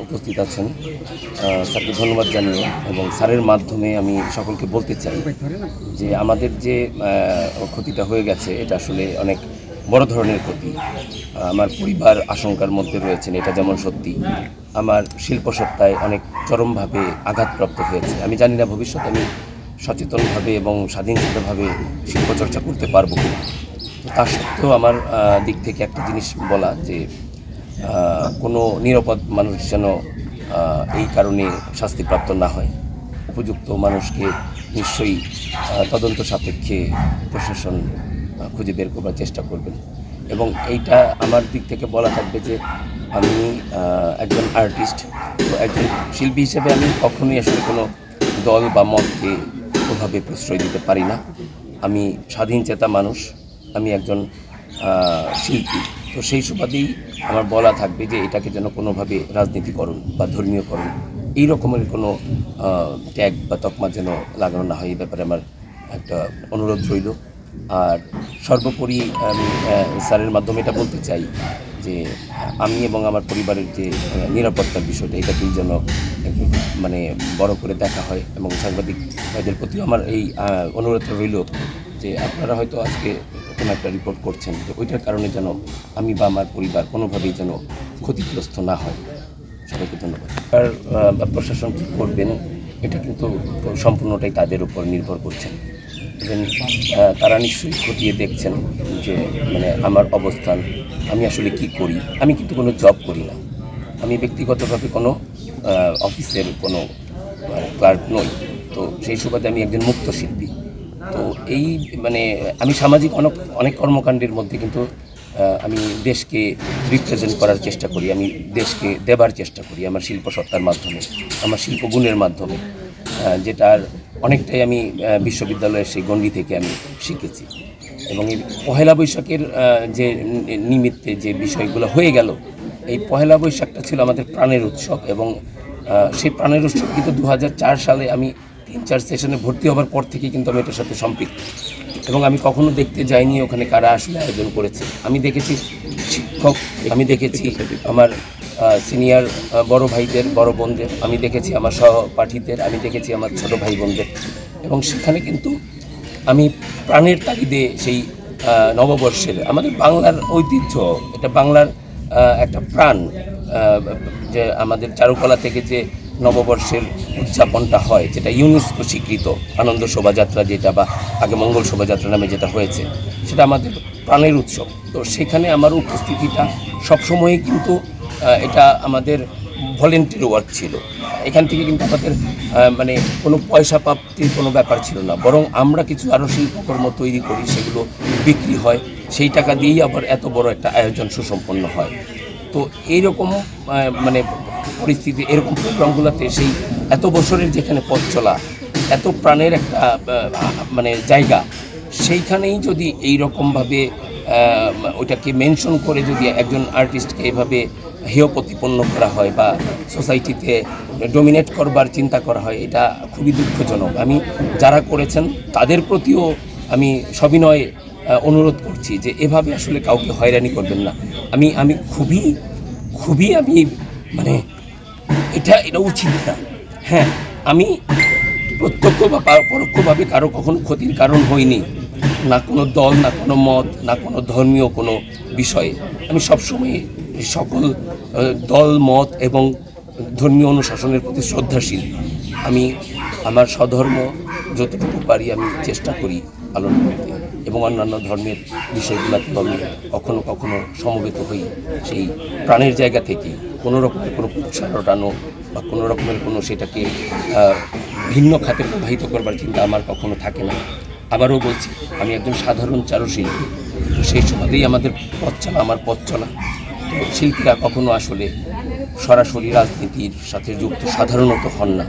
উপস্থিত আছেন স্যারকে ধন্যবাদ জানিয়ে এবং স্যারের মাধ্যমে আমি সকলকে বলতে চাই যে আমাদের যে ক্ষতিটা হয়ে গেছে এটা আসলে অনেক বড় ধরনের ক্ষতি। আমার পরিবার আশঙ্কার মধ্যে রয়েছেন, এটা যেমন সত্যি। আমার শিল্পসত্তায় অনেক চরমভাবে আঘাতপ্রাপ্ত হয়েছে। আমি জানি না ভবিষ্যতে আমি সচেতনভাবে এবং স্বাধীনভাবে শিল্পচর্চা করতে পারবো কিনা। তো তা সত্ত্বেও আমার দিক থেকে একটা জিনিস বলা যে কোনো নিরাপদ মানুষ যেন এই কারণে শাস্তিপ্রাপ্ত না হয়। উপযুক্ত মানুষকে নিশ্চয়ই তদন্ত সাপেক্ষে প্রশাসন খুঁজে বের করবার চেষ্টা করবেন। এবং এইটা আমার দিক থেকে বলা থাকবে যে আমি একজন আর্টিস্ট, তো একজন শিল্পী হিসেবে আমি কখনোই আসলে কোনো দল বা মতকে ওভাবে প্রশ্রয় দিতে পারি না। আমি স্বাধীন চেতা মানুষ, আমি একজন শিল্পী। তো সেই সুবাদেই আমার বলা থাকবে যে এটাকে যেন কোনোভাবে রাজনীতিকরণ বা ধর্মীয়করণ এই রকমের কোনো ট্যাগ বা তকমা যেন লাগানো না হয়, এই ব্যাপারে আমার একটা অনুরোধ রইল। আর সর্বোপরি আমি স্যারের মাধ্যমে এটা বলতে চাই যে আমি এবং আমার পরিবারের যে নিরাপত্তার বিষয়টা এটাকেই যেন মানে বড় করে দেখা হয়। এবং সাংবাদিক ভাইদের প্রতিও আমার এই অনুরোধটা রইল যে আপনারা হয়তো আজকে কোনো একটা রিপোর্ট করছেন, যে ওইটার কারণে যেন আমি বা আমার পরিবার কোনোভাবেই যেন ক্ষতিগ্রস্ত না হয়। সবাইকে ধন্যবাদ। আর প্রশাসন কী করবেন এটা কিন্তু সম্পূর্ণটাই তাদের উপর নির্ভর করছেন। ইভেন তারা নিশ্চয়ই খতিয়ে দেখছেন যে মানে আমার অবস্থান, আমি আসলে কি করি। আমি কিন্তু কোনো জব করি না, আমি ব্যক্তিগতভাবে কোনো অফিসের কোনো ক্লার্ক নই। তো সেই সুবাদে আমি একজন মুক্ত শিল্পী। তো এই মানে আমি সামাজিক অনেক কর্মকাণ্ডের মধ্যে কিন্তু আমি দেশকে রিপ্রেজেন্ট করার চেষ্টা করি, আমি দেশকে দেবার চেষ্টা করি আমার শিল্পসত্তার মাধ্যমে, আমার শিল্পগুণের মাধ্যমে, যেটার অনেকটাই আমি বিশ্ববিদ্যালয়ের সেই গণ্ডি থেকে আমি শিখেছি। এবং এই পহেলা বৈশাখের যে নিমিত্তে যে বিষয়গুলো হয়ে গেল, এই পহেলা বৈশাখটা ছিল আমাদের প্রাণের উৎসব। এবং সেই প্রাণের উৎসব কিন্তু 2004 সালে আমি 3-4 সেশনে ভর্তি হওয়ার পর থেকে কিন্তু আমি এটার সাথে সম্পৃক্ত। এবং আমি কখনো দেখতে যাইনি ওখানে কারা আসলে আয়োজন করেছে। আমি দেখেছি শিক্ষক, আমি দেখেছি আমার সিনিয়র বড় ভাইদের, বড় বোনদের, আমি দেখেছি আমার সহপাঠীদের, আমি দেখেছি আমার ছোট ভাই বোনদের। এবং সেখানে কিন্তু আমি প্রাণের তাগিদে সেই নববর্ষের আমাদের বাংলার ঐতিহ্য, এটা বাংলার একটা প্রাণ, যে আমাদের চারুকলা থেকে যে নববর্ষের উদযাপনটা হয়, যেটা ইউনেস্কো স্বীকৃত আনন্দ শোভাযাত্রা, যেটা বা আগে মঙ্গল শোভাযাত্রা নামে যেটা হয়েছে, সেটা আমাদের প্রাণের উৎসব। তো সেখানে আমার উপস্থিতিটা সবসময়ই কিন্তু এটা আমাদের ভলেন্টিয়ার ওয়ার্ক ছিল। এখান থেকে কিন্তু আমাদের মানে কোনো পয়সা প্রাপ্তির কোনো ব্যাপার ছিল না, বরং আমরা কিছু আরও শিল্পকর্ম তৈরি করি, সেগুলো বিক্রি হয়, সেই টাকা দিয়েই আবার এত বড় একটা আয়োজন সুসম্পন্ন হয়। তো এইরকম মানে পরিস্থিতি, এরকম প্রোগ্রামগুলোতে সেই এত বছরের যেখানে পথ চলা, এত প্রাণের একটা মানে জায়গা, সেইখানেই যদি এই রকমভাবে ওইটাকে মেনশন করে যদি একজন আর্টিস্টকে এভাবে হেয় প্রতিপন্ন করা হয় বা সোসাইটিতে ডমিনেট করবার চিন্তা করা হয়, এটা খুবই দুঃখজনক। আমি যারা করেছেন তাদের প্রতিও আমি সবিনয় অনুরোধ করছি যে এভাবে আসলে কাউকে হয়রানি করবেন না। আমি খুবই আমি মানে এটা উচিত না। হ্যাঁ, আমি প্রত্যক্ষ বা পরোক্ষভাবে কারো কখনো ক্ষতির কারণ হইনি, না কোনো দল, না কোনো মত, না কোনো ধর্মীয় কোনো বিষয়ে। আমি সবসময় সকল দল, মত এবং ধর্মীয় অনুশাসনের প্রতি শ্রদ্ধাশীল। আমি আমার স্বধর্ম যতটুকু পারি আমি চেষ্টা করি পালন করতে, এবং অন্যান্য ধর্মের বিষয়গুলোতেও আমি কখনো সমবেত হই সেই প্রাণের জায়গা থেকে। কোনো রকমের কোনো কুৎসা রটানো বা কোনো রকমের কোনো সেটাকে ভিন্ন খাতে প্রবাহিত করবার চিন্তা আমার কখনো থাকে না। আবারও বলছি, আমি একজন সাধারণ চারুশিল্পী। তো সেই সুবাদেই আমাদের আমার পথ চলা। তো শিল্পীরা কখনো আসলে সরাসরি রাজনীতির সাথে যুক্ত সাধারণত হন না।